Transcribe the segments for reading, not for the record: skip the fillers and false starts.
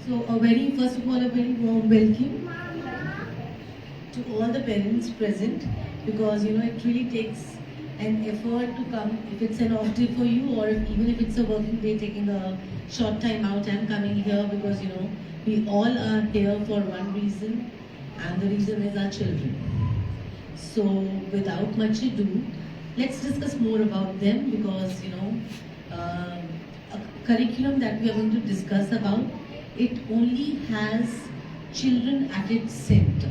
So, first of all, a very warm welcome to all the parents present, because it really takes an effort to come. If it's an off day for you, or even if it's a working day, taking a short time out and coming here, because we all are here for one reason, and the reason is our children. So, without much ado, let's discuss more about them, because uh, a curriculum that we are going to discuss about, it only has children at its center.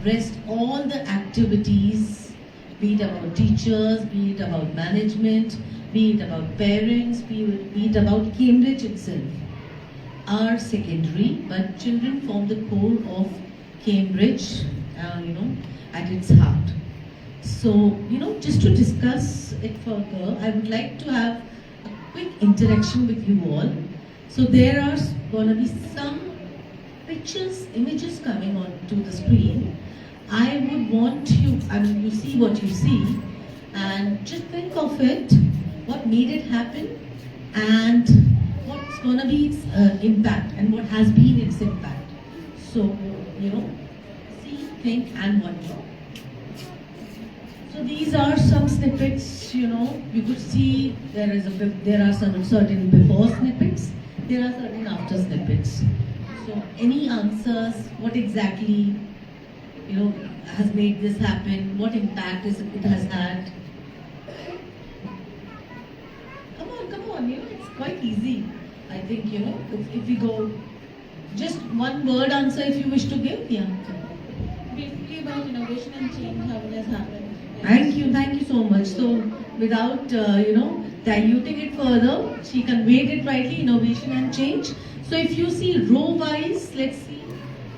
Rest all the activities, be it about teachers, be it about management, be it about parents, be it about Cambridge itself, are secondary, but children form the core of Cambridge, at its heart. So, just to discuss it further, I would like to have a quick interaction with you all. So there are going to be some pictures, images coming onto the screen. I would want you see what you see, and just think of it, what made it happen, and what's going to be its impact, and what has been its impact. So, see, think, and wonder. So these are some snippets. You could see there are some certain before snippets, there are certain after snippets. So any answers, what exactly has made this happen, what impact it has had? Come on, it's quite easy. I think, if we go, just one word answer if you wish to give. Yeah. Basically about innovation and change, how it has happened. Thank you so much. So without diluting it further, she conveyed it rightly, innovation and change. So if you see row wise, let's see,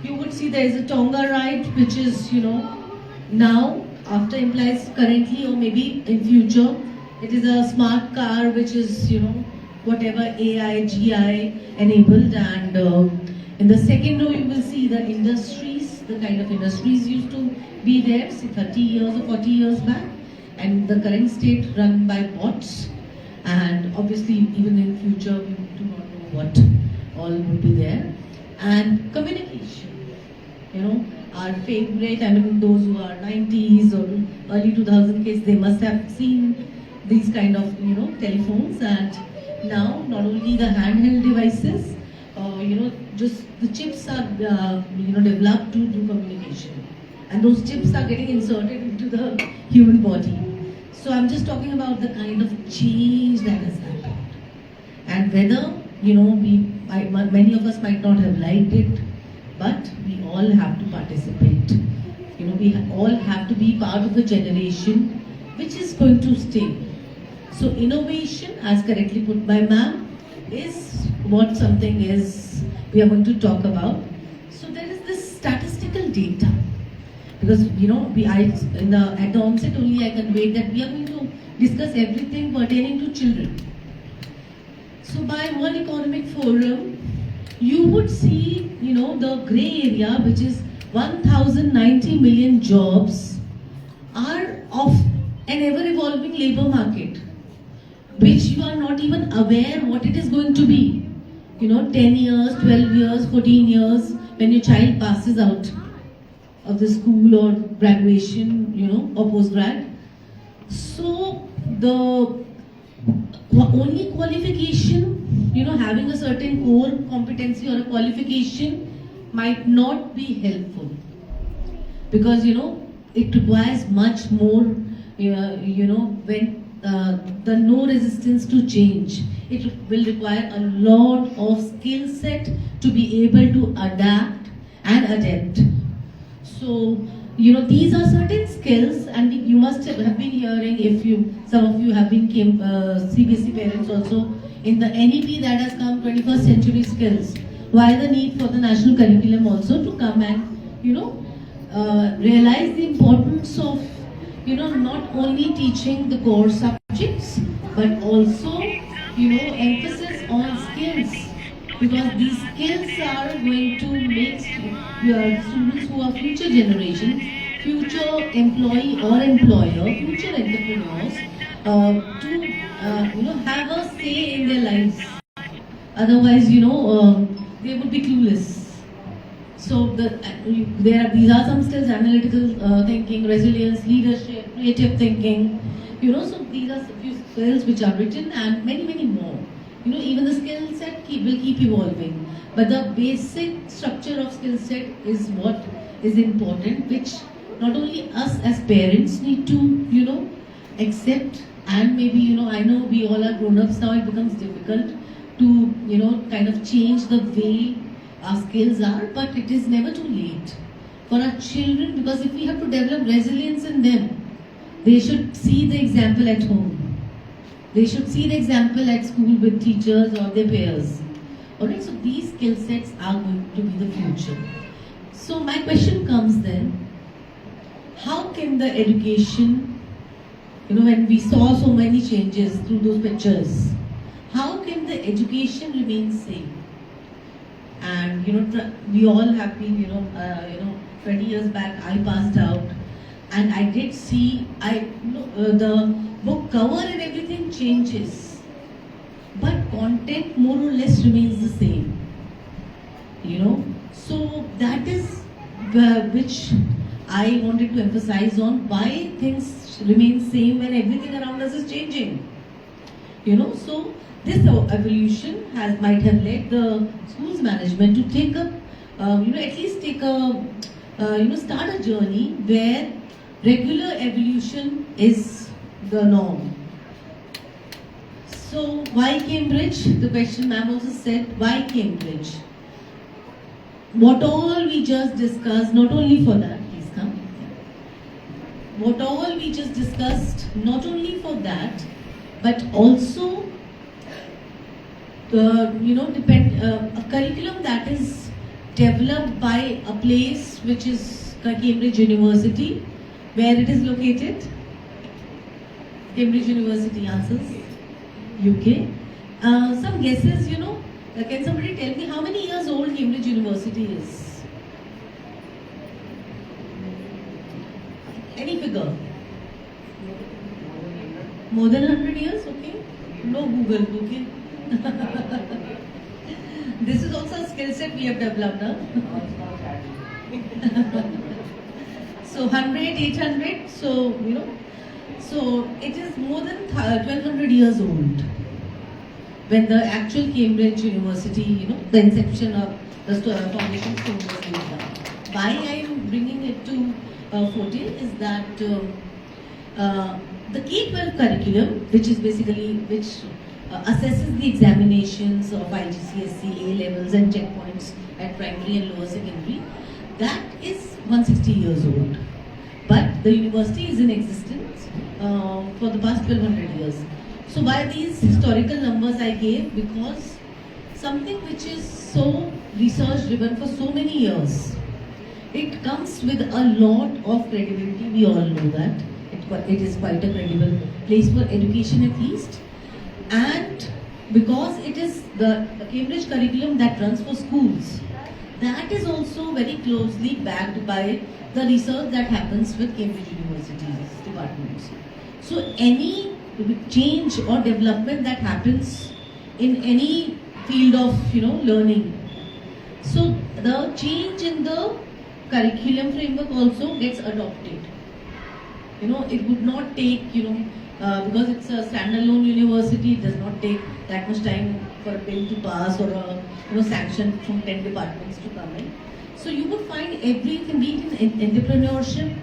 you would see there is a Tonga ride, which is now, after implies currently, or maybe in future. It is a smart car which is whatever AI, GI enabled, and in the second row you will see the industries, the kind of industries used to be there, say 30 years or 40 years back, and the current state run by bots, and obviously even in future we do not know what all would be there. And communication, our favorite, those who are 90s or early 2000 kids, they must have seen these kind of telephones, and now not only the handheld devices, just the chips are developed to do communication, and those chips are getting inserted into the human body. So I'm just talking about the kind of change that has happened, and whether many of us might not have liked it, but we all have to participate. We all have to be part of a generation which is going to stay. So innovation, as correctly put by ma'am, is what something is we are going to talk about. So there is this statistical data, because at the onset only I conveyed that we are going to discuss everything pertaining to children. So by World Economic Forum, you would see the grey area, which is 1090 million jobs, are of an ever evolving labor market, which you are not even aware what it is going to be. 10 years, 12 years, 14 years, when your child passes out of the school or graduation, or post-grad. So the only qualification, having a certain core competency or a qualification might not be helpful, because it requires much more, when the no resistance to change. It will require a lot of skill set to be able to adapt and adapt. So, these are certain skills, and you must have been hearing, some of you have been CBSE parents also, in the NEP that has come, 21st century skills. Why the need for the national curriculum also to come and, realize the importance of, not only teaching the core subjects, but also, emphasis on skills. Because these skills are going to make your students who are future generation, future employee or employer, future entrepreneurs, to have a say in their lives. Otherwise, they would be clueless. So these are some skills: analytical thinking, resilience, leadership, creative thinking. So these are few skills which are written, and many more. Even the skill set will keep evolving, but the basic structure of skill set is what is important, which not only us as parents need to accept, and maybe I know we all are grown-ups now. It becomes difficult to kind of change the way our skills are, but it is never too late for our children, because if we have to develop resilience in them, they should see the example at home. They should see the example at school with teachers or their peers. Alright, so these skill sets are going to be the future. So my question comes then, how can the education, when we saw so many changes through those pictures, how can the education remain same? And we all have been 20 years back I passed out, and I did see the book cover and everything changes, but content more or less remains the same. So that is which I wanted to emphasize on, why things remain same when everything around us is changing. So this evolution might have led the schools management to take up, at least take a, start a journey where regular evolution is the norm. So why Cambridge? The question ma'am also said, why Cambridge? What all we just discussed, not only for that, please come. What all we just discussed, not only for that, but also a curriculum that is developed by a place which is Cambridge University. Where it is located? Cambridge University answers. UK. Some guesses, can somebody tell me how many years old Cambridge University is? Any figure? More than 100 years, okay? No Google, okay? This is also a skill set we have developed, huh? So 100, 800, so so it is more than 1200 years old when the actual Cambridge University, the inception of the foundation stone was laid down. Why I am bringing it to 14 is that the K-12 curriculum, which is basically assesses the examinations of IGCSE, A-levels and checkpoints at primary and lower secondary, that is 160 years old. But the university is in existence for the past 1200 years. So why these historical numbers I gave? Because something which is so research driven for so many years, it comes with a lot of credibility. We all know that. It is quite a credible place for education at least. And because it is the Cambridge curriculum that runs for schools, that is also very closely backed by the research that happens with Cambridge University's departments. So any change or development that happens in any field of learning, so the change in the curriculum framework also gets adopted. It would not take because it's a standalone university, it does not take that much time for a bill to pass or a sanction from 10 departments to come in. So you would find everything, be it in entrepreneurship,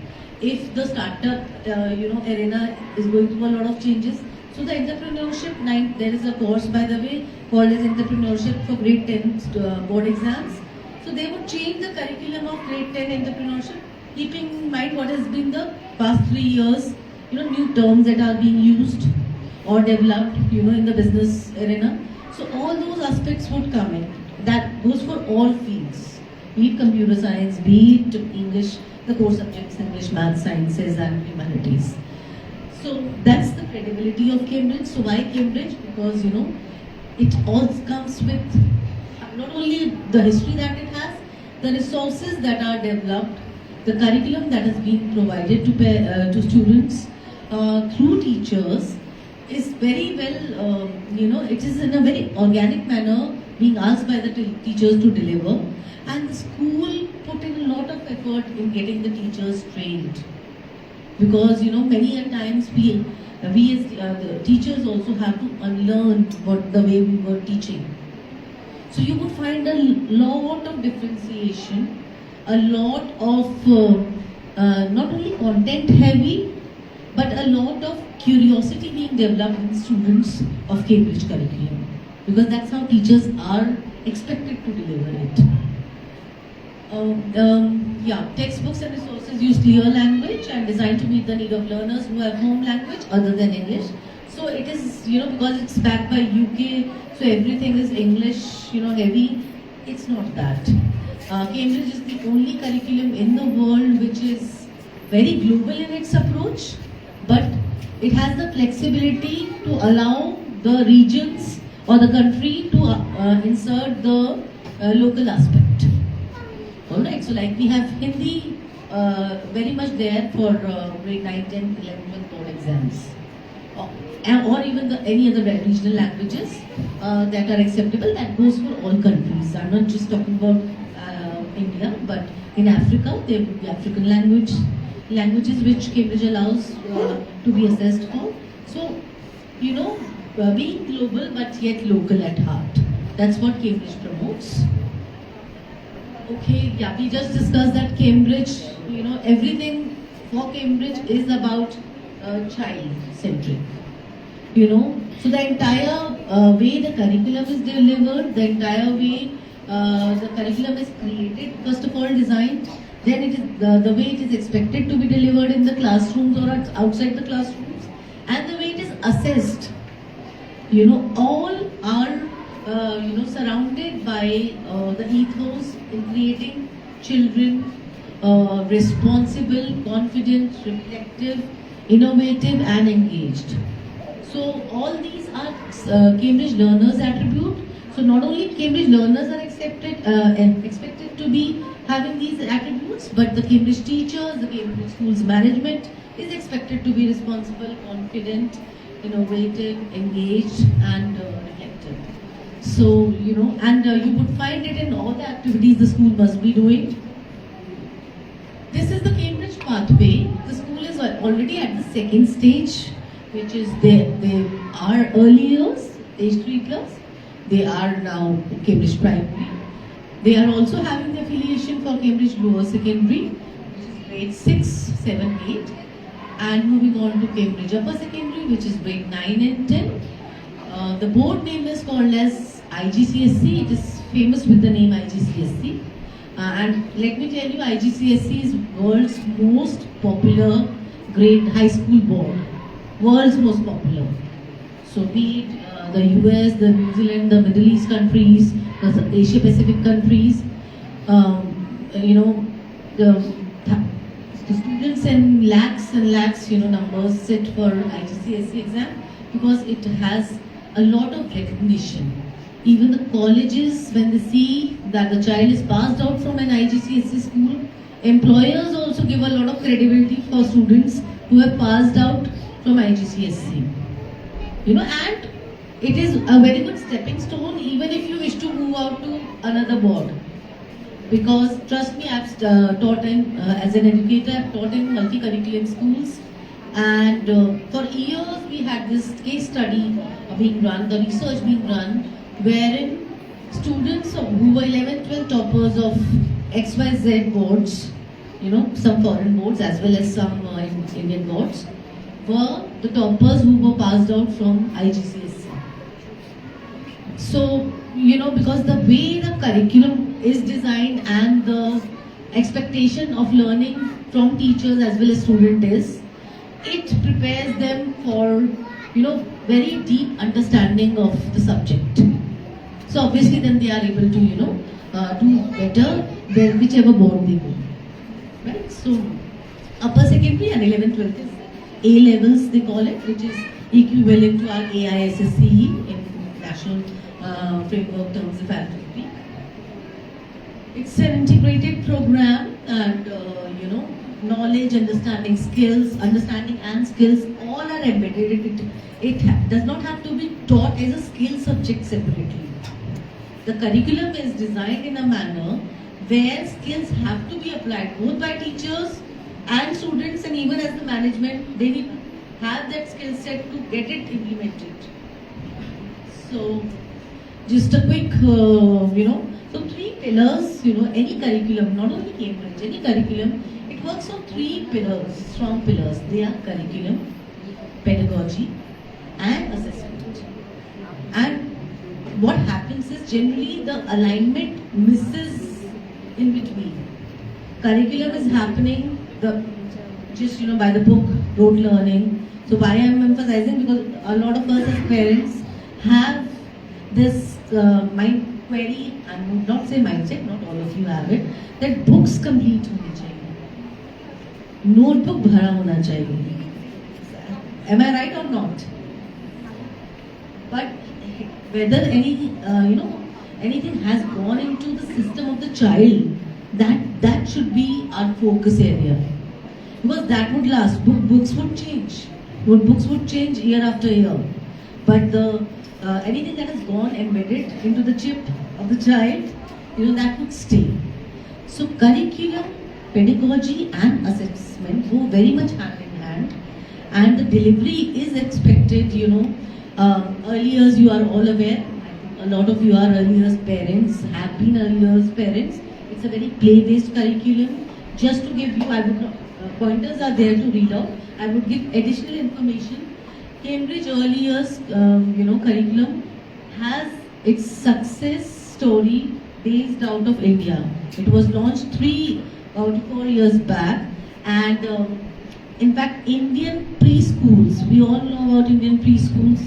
if the startup arena is going through a lot of changes. So the entrepreneurship, there is a course by the way called as entrepreneurship for grade 10 board exams. So they would change the curriculum of grade 10 entrepreneurship, keeping in mind what has been the past 3 years, new terms that are being used or developed, in the business arena. So all those aspects would come in. That goes for all fields, be it computer science, be it English, the core subjects, English, math, sciences and humanities. So that's the credibility of Cambridge. So why Cambridge? Because, it all comes with not only the history that it has, the resources that are developed, the curriculum that has been provided to students through teachers is very well, it is in a very organic manner being asked by the teachers to deliver, and the school put in a lot of effort in getting the teachers trained, because many a times we as the teachers also have to unlearn what the way we were teaching. So you would find a lot of differentiation, a lot of not only content heavy, but a lot of curiosity being developed in students of Cambridge curriculum, because that's how teachers are expected to deliver it. Yeah, textbooks and resources use clear language and designed to meet the need of learners who have home language other than English. So it is, because it's backed by UK, so everything is English, heavy. It's not that. Cambridge is the only curriculum in the world which is very global in its approach, but it has the flexibility to allow the regions or the country to insert the local aspect. Alright, so like we have Hindi very much there for grade 9, 10, 11, 12 board exams. Or even any other regional languages that are acceptable. That goes for all countries. I'm not just talking about India, but in Africa there would be African languages which Cambridge allows to be assessed for. So, being global but yet local at heart. That's what Cambridge promotes. Okay, yeah, we just discussed that Cambridge, everything for Cambridge is about child-centric. So the entire way the curriculum is delivered, the entire way the curriculum is created, first of all designed, then it is the way it is expected to be delivered in the classrooms or outside the classrooms, and the way it is assessed. All are surrounded by the ethos in creating children responsible, confident, reflective, innovative and engaged. So all these are Cambridge learners' attribute. So not only Cambridge learners are expected to be having these attributes, but the Cambridge teachers, the Cambridge schools management is expected to be responsible, confident, innovative, engaged and reflective. So, and you would find it in all the activities the school must be doing. This is the Cambridge pathway. The school is already at the second stage, which is they are early years, age 3 plus. They are now Cambridge primary. They are also having the affiliation for Cambridge lower secondary, which is grade 6, 7, 8. And moving on to Cambridge upper secondary, which is grade 9 and 10. The board name is called as IGCSE. It is famous with the name IGCSE. And let me tell you, IGCSE is world's most popular grade high school board. World's most popular. So be it the US, the New Zealand, the Middle East countries, the Asia Pacific countries, the students in lakhs and lakhs, numbers sit for IGCSE exam because it has a lot of recognition. Even the colleges, when they see that the child is passed out from an IGCSE school, employers also give a lot of credibility for students who have passed out from IGCSE. And it is a very good stepping stone even if you wish to move out to another board. Because trust me, I've taught in, as an educator, I've taught in multi-curriculum schools, and for years we had this case study being run, the research being run, wherein students who were 11, 12 toppers of XYZ boards, some foreign boards as well as some Indian boards, were the toppers who were passed out from IGCSE. So, because the way the curriculum is designed and the expectation of learning from teachers as well as students is, it prepares them for, very deep understanding of the subject. So obviously then they are able to, do better than whichever board they go. Right? So upper secondary and 11th, 12th is A levels they call it, which is equivalent to our AISSCE in national framework terms if I have to speak. It's an integrated program and knowledge, understanding and skills all are embedded. It does not have to be taught as a skill subject separately. The curriculum is designed in a manner where skills have to be applied both by teachers and students, and even as the management, they need to have that skill set to get it implemented. So, just a quick, so three pillars, any curriculum, not only Cambridge, any curriculum, it works on three pillars, strong pillars. They are curriculum, pedagogy, and assessment. And what happens is generally the alignment misses in between. Curriculum is happening just by the book, rote learning. So why I am emphasizing, because a lot of us as parents have this mind query, I would not say mindset, not all of you have it, that books complete होनी चाहिए, notebook भरा होना चाहिए. Am I right or not? But whether anything has gone into the system of the child, that should be our focus area, because that would last. Books would change. Books would change year after year, but the anything that has gone embedded into the chip of the child, that would stay. So curriculum, pedagogy, and assessment go very much hand in hand, and the delivery is expected. Early years, you are all aware. A lot of you are early years parents, have been early years parents. It's a very play-based curriculum. Just to give you, I would not, pointers are there to read out. I would give additional information. Cambridge early years, curriculum has its success story based out of India. It was launched 3 or 4 years back, and in fact, Indian preschools. We all know about Indian preschools.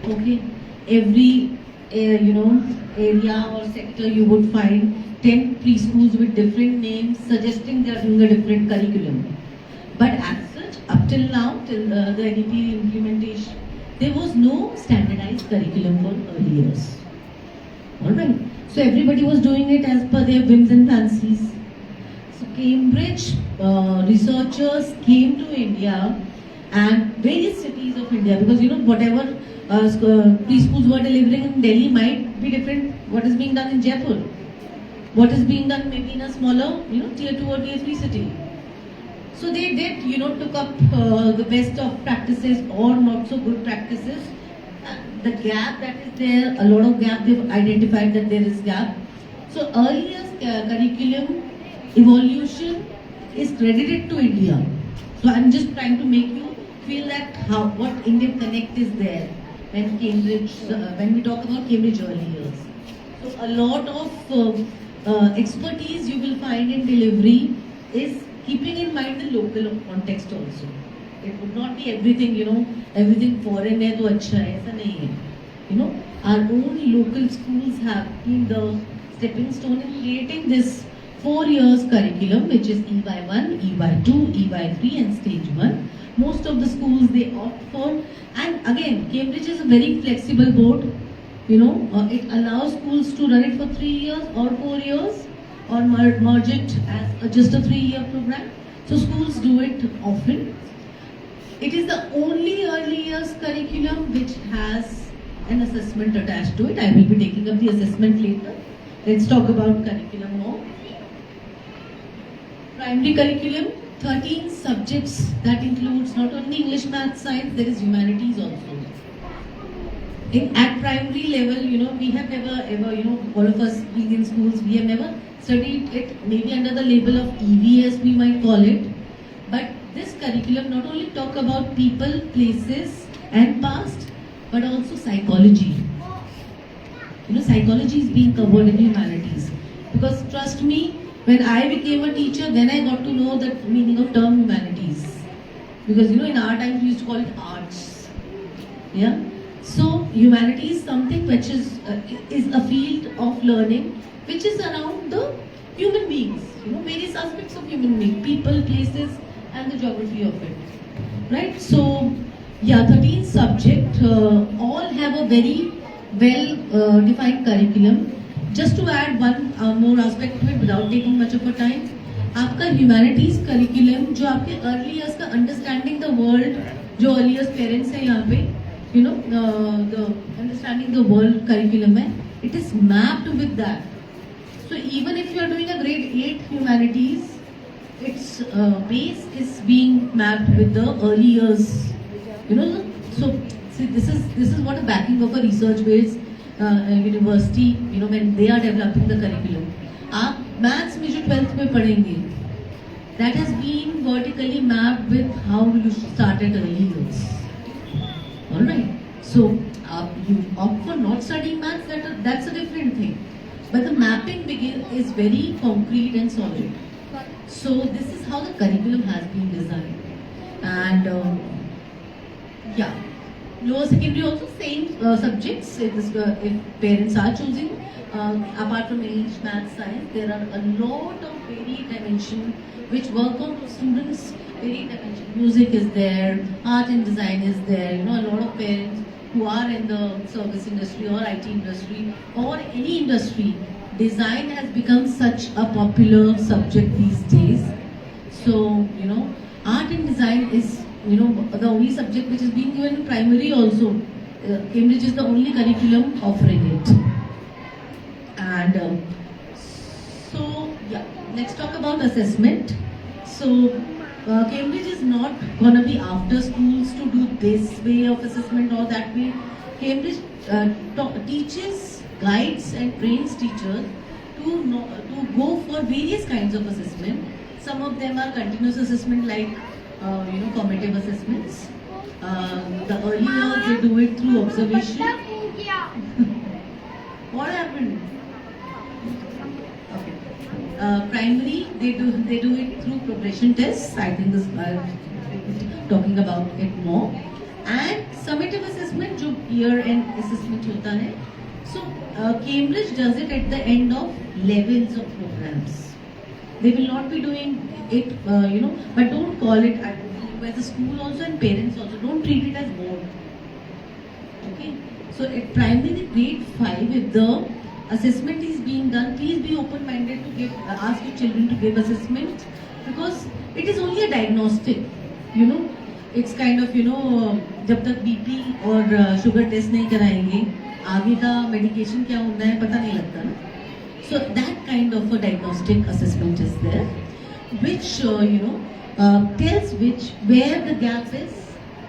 Okay, every area or sector you would find 10 preschools with different names, suggesting they are doing a different curriculum. But as such, up till now, till the NEP implementation, there was no standardized curriculum for early years. Alright, so everybody was doing it as per their whims and fancies. So Cambridge researchers came to India and various cities of India, because whatever preschools were delivering in Delhi might be different what is being done in Jaipur, what is being done maybe in a smaller tier 2 or tier 3 city. So they did took up the best of practices or not so good practices. The gap that is there, a lot of gap, they've identified that there is gap. So earlier curriculum evolution is credited to India. So I'm just trying to make you feel that what Indian connect is there when when we talk about Cambridge early years. So a lot of expertise you will find in delivery is keeping in mind the local context also. It would not be everything, everything foreign है तो अच्छा है, ऐसा नहीं है. Our own local schools have been the stepping stone in creating this 4 years curriculum, which is EY1, EY2, EY3 and stage 1. Most of the schools they opt for, and again, Cambridge is a very flexible board. It allows schools to run it for 3 years or 4 years, or merge it as just a 3-year program. So schools do it often. It is the only early years curriculum which has an assessment attached to it. I will be taking up the assessment later. Let's talk about curriculum more. Primary curriculum, 13 subjects that includes not only English, Maths, Science, there is humanities also. At primary level, we have never ever, all of us being in schools, we have never studied it, maybe under the label of EVS we might call it. But this curriculum not only talk about people, places and past, but also psychology. Psychology is being covered in humanities. Because trust me, when I became a teacher, then I got to know the meaning of term humanities. Because in our time we used to call it arts. Yeah. So humanity is something which is a field of learning which is around the human beings. Various aspects of human being, people, places, and the geography of it. Right. So 13 subjects all have a very well defined curriculum. Just to add one more aspect to it without taking much of a time, आपका humanities curriculum जो आपके early years का understanding the world, जो early years parents हैं यहाँ पे, the understanding the world curriculum है, It is mapped with that. So even if you are doing a grade 8 humanities, its base is being mapped with the early years. You know, so see, this is what a backing of a research-based university. You know, when they are developing the curriculum. आप maths में जो 12th में पढ़ेंगे, that has been vertically mapped with how you start at early years. All right. So you opt for not studying maths. That's a different thing. But the mapping is very concrete and solid. So this is how the curriculum has been designed. And yeah, lower secondary also same subjects. If parents are choosing, apart from English, maths, science, there are a lot of varied dimension which work on students. Varied dimension. Music is there, art and design is there. You know, a lot of parents who are in the service industry or IT industry or any industry, design has become such a popular subject these days. So, you know, art and design is, you know, the only subject which is being given in primary also. Cambridge is the only curriculum offering it. And so, yeah, let's talk about assessment. So, Cambridge is not going to be after schools to do this way of assessment or that way. Cambridge teaches, guides and trains teachers to go for various kinds of assessment. Some of them are continuous assessment like you know, formative assessments. The early years they do it through observation. What happened? Okay. Primary they do it through progression tests. I think this talking about it more. And summative assessment, जो year end assessment होता है. So Cambridge does it at the end of levels of programs. They will not be doing it, you know, but don't call it by the school also and parents also. Don't treat it as board. Okay. So at primary grade 5, if the assessment is being done, please be open-minded to give, ask your children to give assessment because it is only a diagnostic. You know, it's kind of, you know, जब तक BP और sugar test नहीं कराएंगे, आगे का medication क्या होना है पता नहीं लगता ना. So that kind of a diagnostic assessment is there, which you know tells where the gap is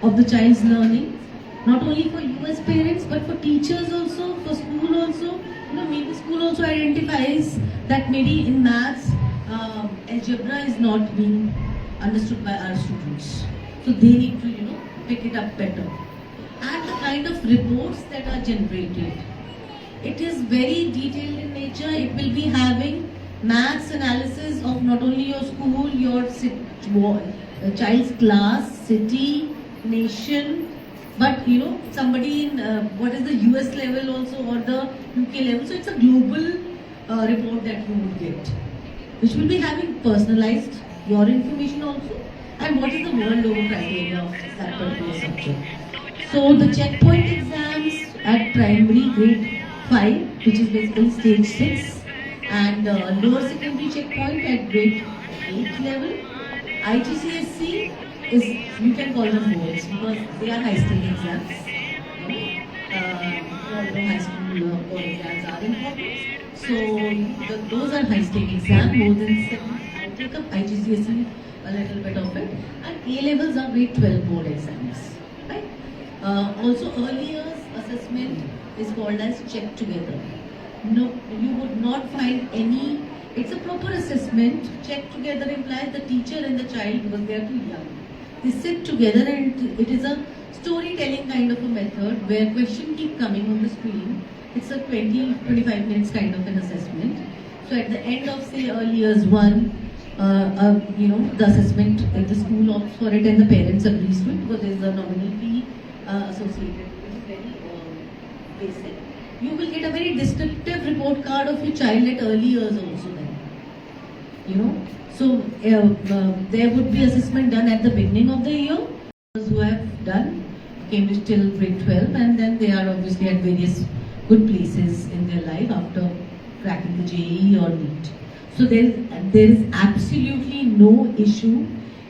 of the child's learning, not only for you as parents but for teachers also, for school also. You know, maybe school also identifies that maybe in maths algebra is not being understood by our students, so they need to, you know, pick it up better. And the kind of reports that are generated, it is very detailed in nature. It will be having maths analysis of not only your school, your child's class, city, nation, but you know, somebody in what is the US level also or the UK level. So it's a global report that you would get, which will be having personalized your information also, and what is the world over criteria of that particular subject. So the checkpoint exams at primary grade 5, which is basically stage 6, and lower secondary checkpoint at grade 8 level. IGCSE is, you can call them boards because they are high stake exams. High school board exams are important. So those are high stake exams, more than 7. I take up IGCSE a little bit of it, and A levels are grade 12 board exams. Right? Also early years assessment is called as check together. No, you would not find any. It's a proper assessment. Check together implies the teacher and the child, because they are too young. They sit together and it is a storytelling kind of a method where questions keep coming on the screen. It's a 20-25 minutes kind of an assessment. So at the end of say early years 1, you know, the assessment, if the school opts for it and the parents agrees to it, because there is a nominal fee associated, which is very basic. You will get a very descriptive report card of your child at early years also then. You know, so there would be assessment done at the beginning of the year. Those who have done Cambridge till grade 12, and then they are obviously at various good places in their life after cracking the JEE or NEET. So there is absolutely no issue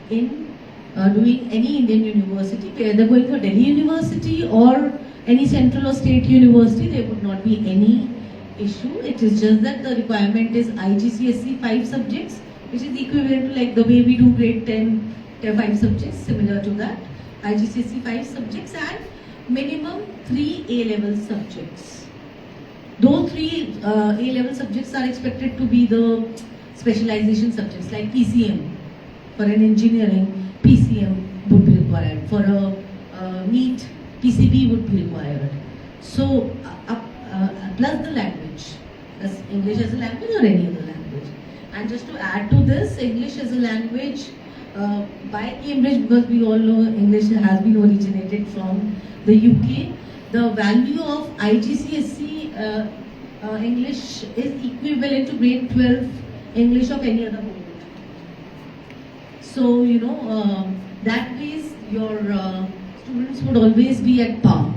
in doing any Indian university, whether going for Delhi University or any central or state university. There would not be any issue. It is just that the requirement is IGCSE 5 subjects, which is equivalent to like the way we do grade 10, 5 subjects, similar to that. IGCSE 5 subjects and minimum 3 A-level subjects. Those 3 A-level subjects are expected to be the specialization subjects like PCM. For an engineering, PCM would be required. For a NEET, PCB would be required. So, plus the language, as English as a language or any other language. And just to add to this, English as a language by Cambridge, because we all know English has been originated from the UK. The value of IGCSE English is equivalent to grade 12 English of any other board. So, that means your students would always be at par.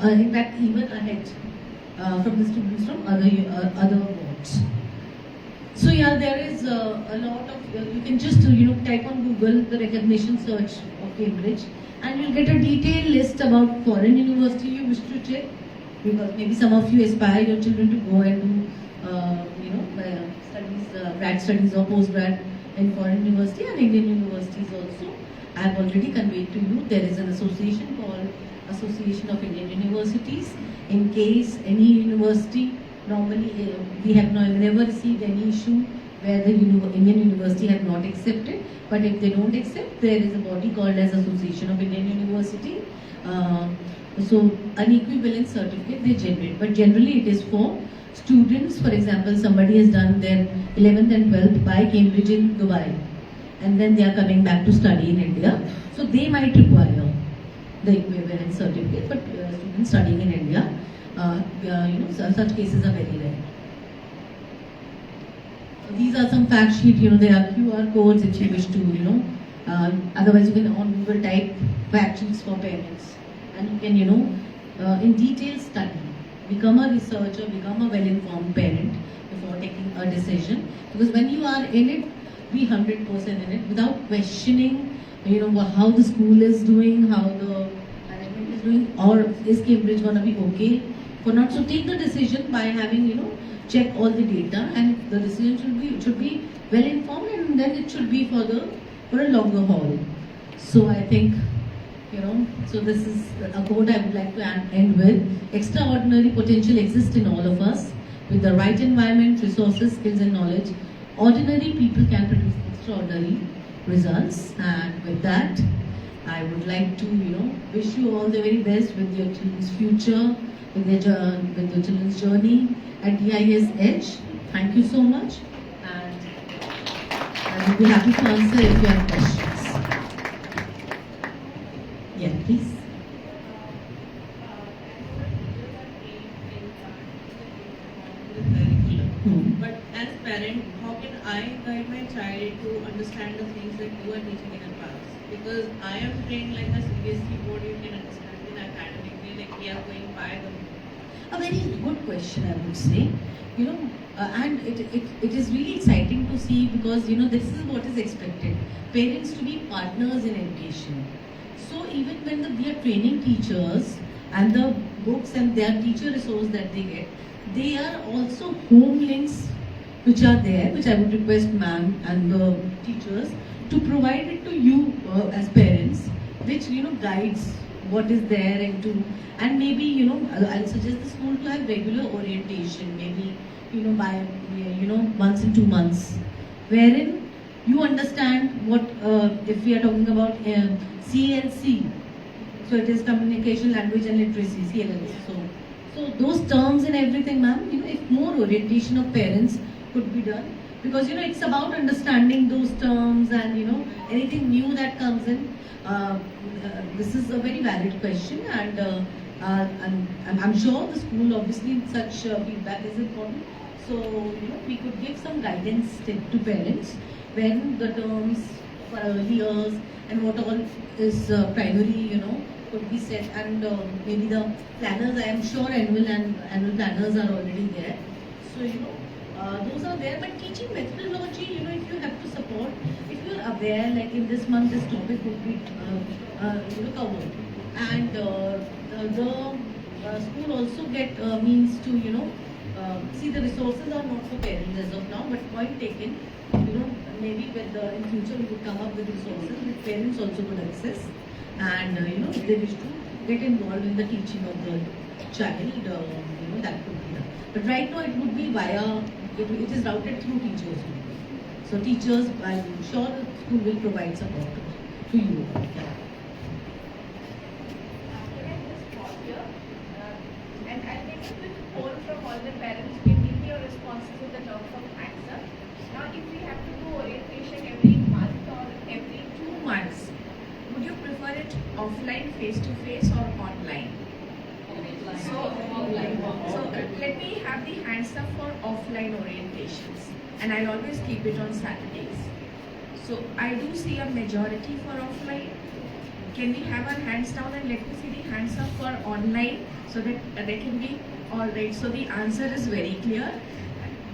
In fact, even ahead from the students from other boards. So yeah, there is a lot of, you can just type on Google the recognition search of Cambridge and you'll get a detailed list about foreign university you wish to check, because maybe some of you aspire your children to go and do studies, grad studies or post-grad in foreign university and Indian universities also. I have already conveyed to you there is an association called Association of Indian Universities. In case any university, normally we have never received any issue where the Indian university have not accepted, but if they don't accept, there is a body called as Association of Indian University. So an equivalent certificate they generate, but generally it is for students. For example, somebody has done their 11th and 12th by Cambridge in Dubai, and then they are coming back to study in India, so they might require the equivalent certificate, but students studying in India, such cases are very rare. These are some fact sheet, there are QR codes if you wish to, otherwise you can on Google type fact sheets for parents, and you can, in detail study, become a researcher, become a well-informed parent before taking a decision, because when you are in it, be 100% in it without questioning how the school is doing, how the management is doing, or is Cambridge gonna be okay for not. So take the decision by having check all the data, and the decision should be well informed, and then it should be for a longer haul. So I think so this is a quote I would like to end with. Extraordinary potential exists in all of us. With the right environment, resources, skills and knowledge, ordinary people can produce extraordinary results. And with that, I would like to wish you all the very best with your children's future, with your children's journey at DIS Edge. Thank you so much, and I will be happy to answer if you have questions. Yeah, please. But as parent, how can I guide my child to understand the things that you are teaching in a class? Because I am trained like a CBSE board, you can understand in academically, like we are going by the. A very good question, I would say. And it is really exciting to see, because this is what is expected. Parents to be partners in education. So even when we are training teachers, and the books and their teacher resource that they get, they are also home links which are there, which I would request ma'am and the teachers to provide it to you as parents, which guides what is there and maybe I'll suggest the school to have regular orientation, maybe by once in 2 months, wherein you understand what if we are talking about CLC, so it is communication, language and literacy, CLC. So those terms and everything, ma'am, if more orientation of parents could be done, because it's about understanding those terms and anything new that comes in. This is a very valid question, and I'm sure the school, obviously such feedback is important. So we could give some guidance to parents when the terms for early years and what all is primary, could be set, and maybe the planners, I am sure annual planners are already there. So those are there, but teaching methodology, if you have to support, if you are aware, like in this month this topic would be covered, and the school also get means to see, the resources are not for parents as of now, but point taken. Maybe in future we could come up with resources which parents also could access, and if they wish to get involved in the teaching of the child, that could be done. But right now it would be it is routed through teachers. So teachers, I'm sure the school will provide support to you. Yeah. Can I just pause here? And I'll take a quick poll from all the parents. Give me your responses in the terms of answer. Now, if we have to do orientation every month or every 2 months, would you prefer it offline, face-to-face, or online? So let me have the hands up for offline orientations, and I'll always keep it on Saturdays. So I do see a majority for offline. Can we have our hands down and let me see the hands up for online so that they can be all right. So the answer is very clear.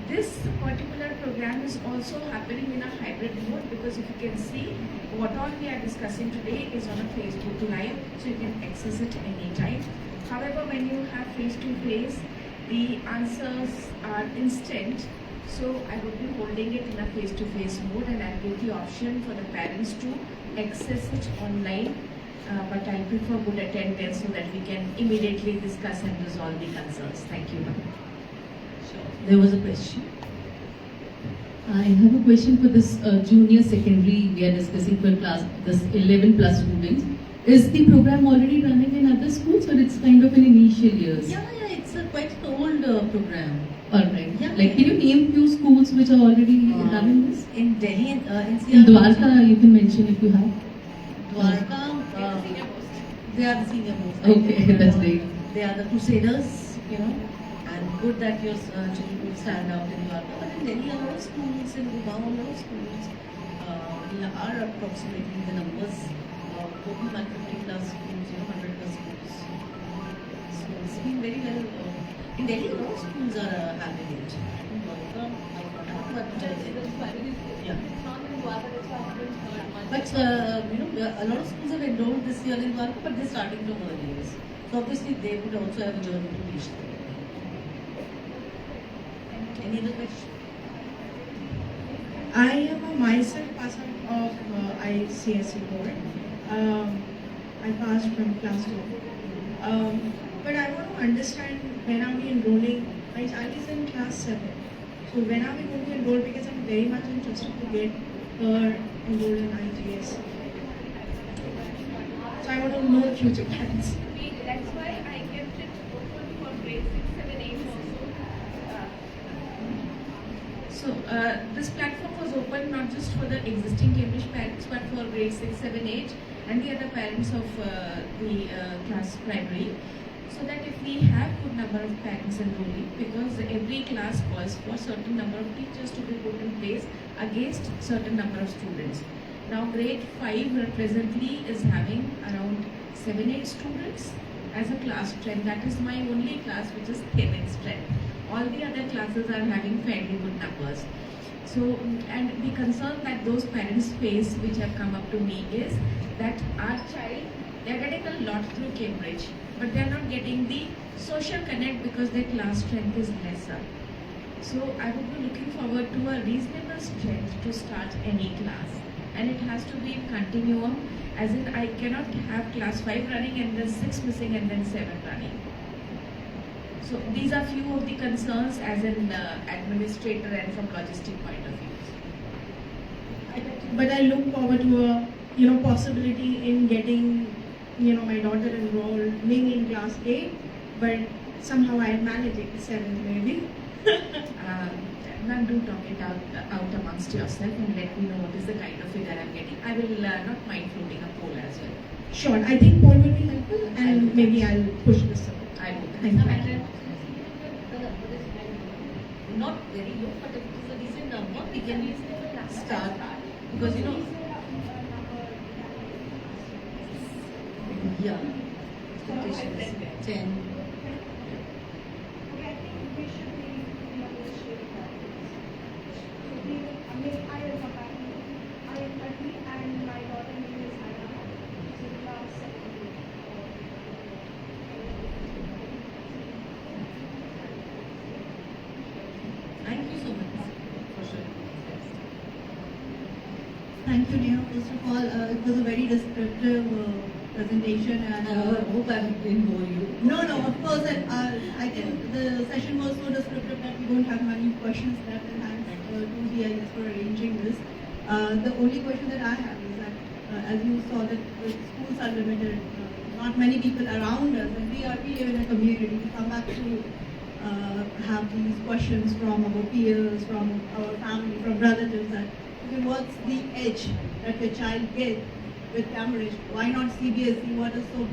This particular program is also happening in a hybrid mode, because if you can see, what all we are discussing today is on a Facebook Live, so you can access it anytime. However, when you have face-to-face, the answers are instant. So I would be holding it in a face-to-face mode, and I'll give the option for the parents to access it online. But I prefer good attendance so that we can immediately discuss and resolve the concerns. Thank you. There was a question. I have a question for this junior secondary we are discussing for class, this 11 plus students. Is the program already running in other schools, or it's kind of in initial years? Yeah, it's a quite an old program. Alright. Yeah. Like, can you name few schools which are already having this? In Delhi, in In Dwarka, you can mention if you have. Dwarka, they are the senior most. Okay, that's great. They are the crusaders, and good that your children will stand out in Dwarka. But in Delhi, a lot of schools, in Gurgaon, a lot of schools are approximately the numbers, maybe 150 plus schools, 100 plus schools. So it's been very well. In Delhi, a lot of schools are having it. In Dwarka, yeah. But a lot of schools have enrolled this year in Dwarka, but they're starting from early years. So obviously they would also have a journey to reach there. Any other question? I am a myself person of ICSE board. I passed from class 2. But I want to understand, when are we enrolling? My child is in class 7. So when are we going to enroll? Because I'm very much interested to get her enrolled in IGS. So I want to know the future plans. That's why I kept it open for grade 6, 7, 8 also. So this platform was open not just for the existing Cambridge parents, but for grade 6, 7, 8 and the other parents of the class primary. So that if we have good number of parents enrolling, because every class calls for certain number of teachers to be put in place against certain number of students. Now grade 5 presently is having around 7-8 students as a class strength. That is my only class which is thin in strength. All the other classes are having fairly good numbers. So, and the concern that those parents face, which have come up to me, is that our child, they are getting a lot through Cambridge, but they are not getting the social connect because their class strength is lesser. So I would be looking forward to a reasonable strength to start any class, and it has to be in continuum, as in I cannot have class 5 running and then 6 missing and then 7 running. So these are few of the concerns as an administrator and from logistic point of view. But I look forward to a possibility in getting my daughter enrolled maybe in class 8, but somehow I manage it 7 maybe. Ma'am, do talk it out amongst yourself and let me know what is the kind of figure I'm getting. I will not mind floating a poll as well. Sure, I think poll will be helpful, and maybe I'll push this up. I will. Thank you. Not very low, but if it is a decent number, we can start. Because yeah, expectation is 10. Thank you, Neha. First of all, it was a very descriptive presentation, and I hope I didn't bore you. no, no, of course, and I think the session was so descriptive that we don't have many questions left, and thanks to DIS for arranging this. The only question that I have is that, as you saw, that the schools are limited, not many people around us, and we live in a community. We come back to have these questions from our peers, from our family, from relatives that, okay, what's the edge that your child gets with Cambridge? Why not CBSE? What is so,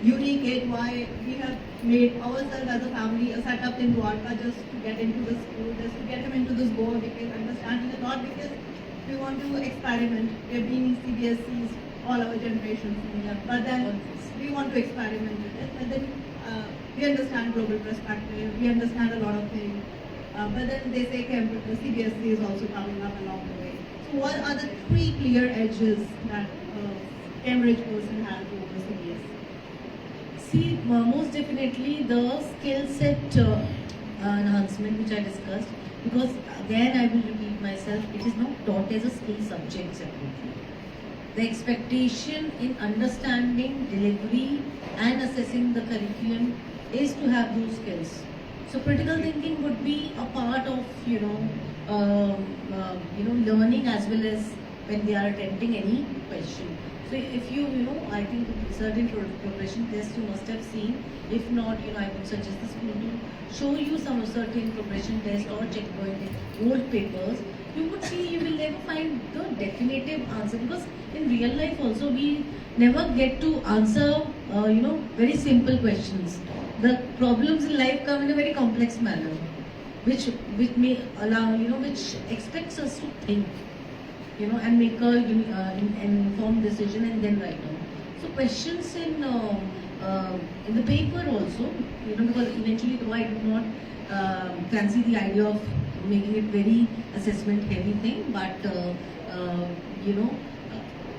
unique edge? Why we have made ourselves as a family a setup in Dwarka just to get into the school, just to get him into this board, because understanding it, not because we want to experiment. We have been CBSEs all our generations, but then we want to experiment with it. But then we understand global perspective, we understand a lot of things. But then they say CBSE is also coming up along the way. So what are the three clear edges that Cambridge person has over CBSE? See, most definitely the skill set enhancement which I discussed, because again I will repeat myself, it is not taught as a skill subject separately. The expectation in understanding, delivery and assessing the curriculum is to have those skills. So critical thinking would be a part of learning, as well as when they are attempting any question. So if I think certain progression tests you must have seen. If not, I would suggest the school to show you some certain progression tests or checkpoint old papers. You would see, you will never find the definitive answer, because in real life also we never get to answer very simple questions. The problems in life come in a very complex manner, which may allow, which expects us to think, and make an informed decision and then write down. So questions in the paper also, because eventually, though I do not fancy the idea of making it very assessment heavy thing, but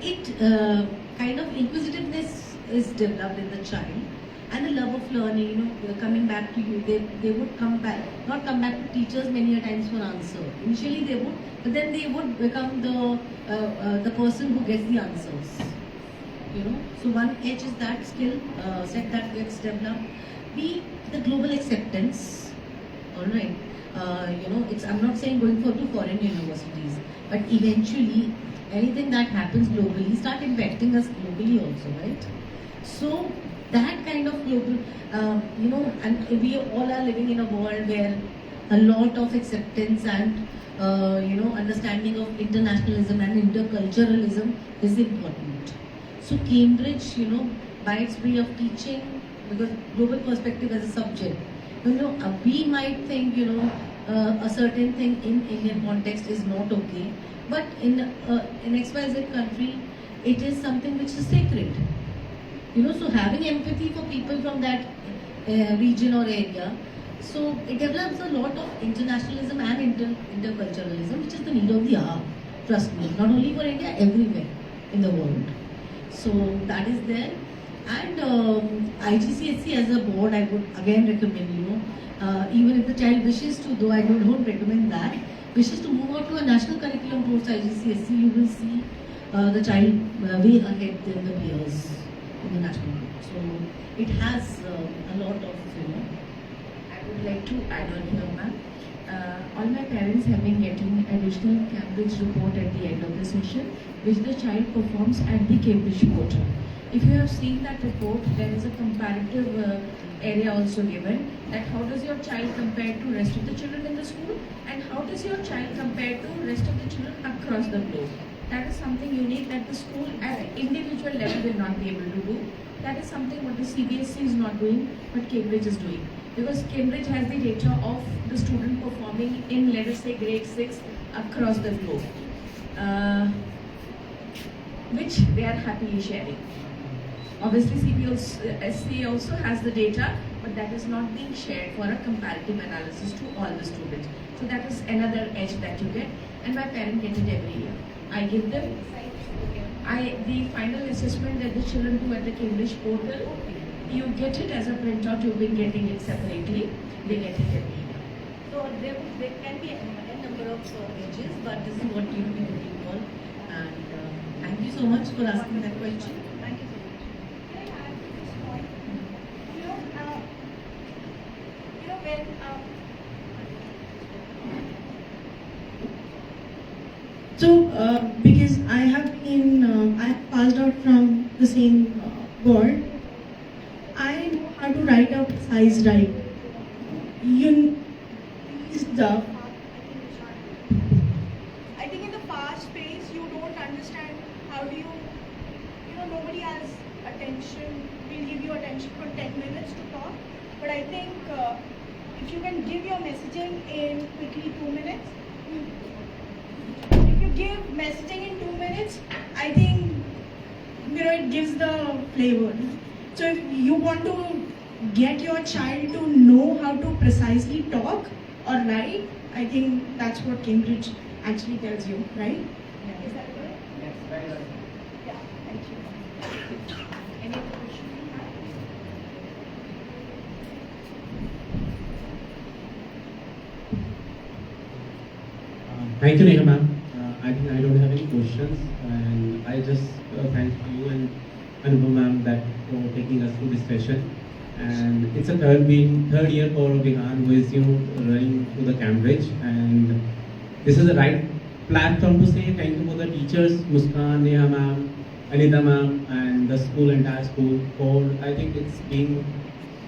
it kind of inquisitiveness is developed in the child, and the love of learning, coming back to you. They would not come back to teachers many a times for answer. Initially they would, but then they would become the person who gets the answers. So one edge is that skill set that gets developed. B, the global acceptance. All right. I'm not saying going to foreign universities, but eventually anything that happens globally start impacting us globally also, right? So that kind of global, and we all are living in a world where a lot of acceptance and understanding of internationalism and interculturalism is important. So Cambridge, by its way of teaching, because global perspective as a subject, we might think, a certain thing in Indian context is not okay, but in XYZ country, it is something which is sacred. So having empathy for people from that region or area, so it develops a lot of internationalism and interculturalism, which is the need of the hour. Trust me, not only for India, everywhere in the world. So that is there. And IGCSE as a board, I would again recommend, even if the child wishes to, though I don't recommend that, wishes to move out to a national curriculum post IGCSE, you will see the child way ahead than the peers in the national group. So it has a lot of, I would like to add on here, ma'am. All my parents have been getting additional Cambridge report at the end of the session, which the child performs at the Cambridge portal. If you have seen that report, there is a comparative area also given, that how does your child compare to rest of the children in the school, and how does your child compare to rest of the children across the globe. That is something unique that the school at an individual level will not be able to do. That is something what the CBSE is not doing, but Cambridge is doing. Because Cambridge has the data of the student performing in, let us say, grade 6 across the globe, which they are happily sharing. Obviously, CBSE also has the data, but that is not being shared for a comparative analysis to all the students. So that is another edge that you get, and my parents get it every year. I give them the final assessment that the children do at the Cambridge portal. You get it as a printout. You've been getting it separately. They get it every year. So there can be a number of ages, but this is what you will be looking for. And thank you so much for asking that question. Thank you so much. Can I add to this point? When So, because I have passed out from the same board, I know how to write a precise right. You please the I think in the fast pace, you don't understand how do you, nobody has attention, will give you attention for 10 minutes to talk. But I think if you can give your messaging in quickly 2 minutes, if you give messaging in 2 minutes, I think, it gives the flavor. So if you want to get your child to know how to precisely talk or write, I think that's what Cambridge actually tells you, right? is that good? Yes, very well. Yeah, thank you. Any other question you have? Thank you, Neha ma'am. I think I don't have any questions, and I just thank you and Anubhav ma'am that for taking us through this session. And it's a third year for Vihan who is running through the Cambridge, and this is the right platform to say thank you for the teachers, Muskan, Neha ma'am, Anita ma'am, and the entire school. For I think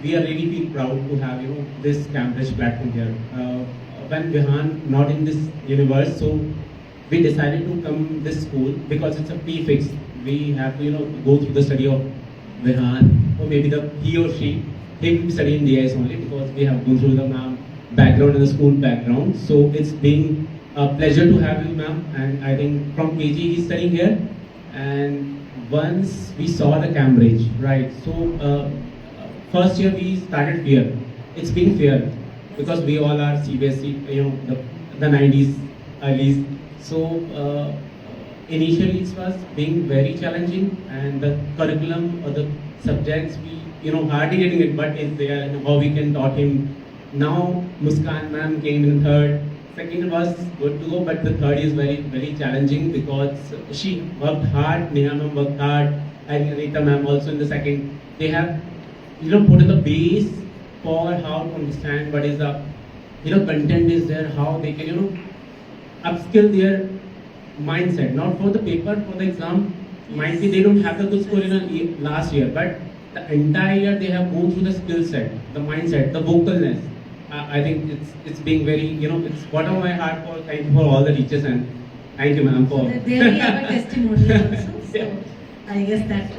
we are really feel proud to have this Cambridge platform here. When Vihan not in this universe, so we decided to come this school because it's a prefix. We have to go through the study of Vihan, or maybe he or she will be studying DIS only because we have gone through the ma'am background and the school background. So it's been a pleasure to have you, ma'am. And I think from KG he's studying here, and once we saw the Cambridge, right? So first year we started fear. It's been fear because we all are CBSE, the 90s, early. So initially it was being very challenging, and the curriculum or the subjects we hardly getting it, but it's there and how we can taught him. Now Muskan ma'am came in third. Second was good to go, but the third is very very challenging because she worked hard. Neha ma'am worked hard, and Anita ma'am also in the second. They have put in the base for how to understand what is the content is there, how they can upskill their mindset, not for the paper, for the exam. Might be they don't have the good score in last year, but the entire year they have gone through the skill set, the mindset, the vocalness. I think it's being very, it's bottom of my heart for thank you for all the teachers, and thank you ma'am for. There we have a testimonial also. So I guess that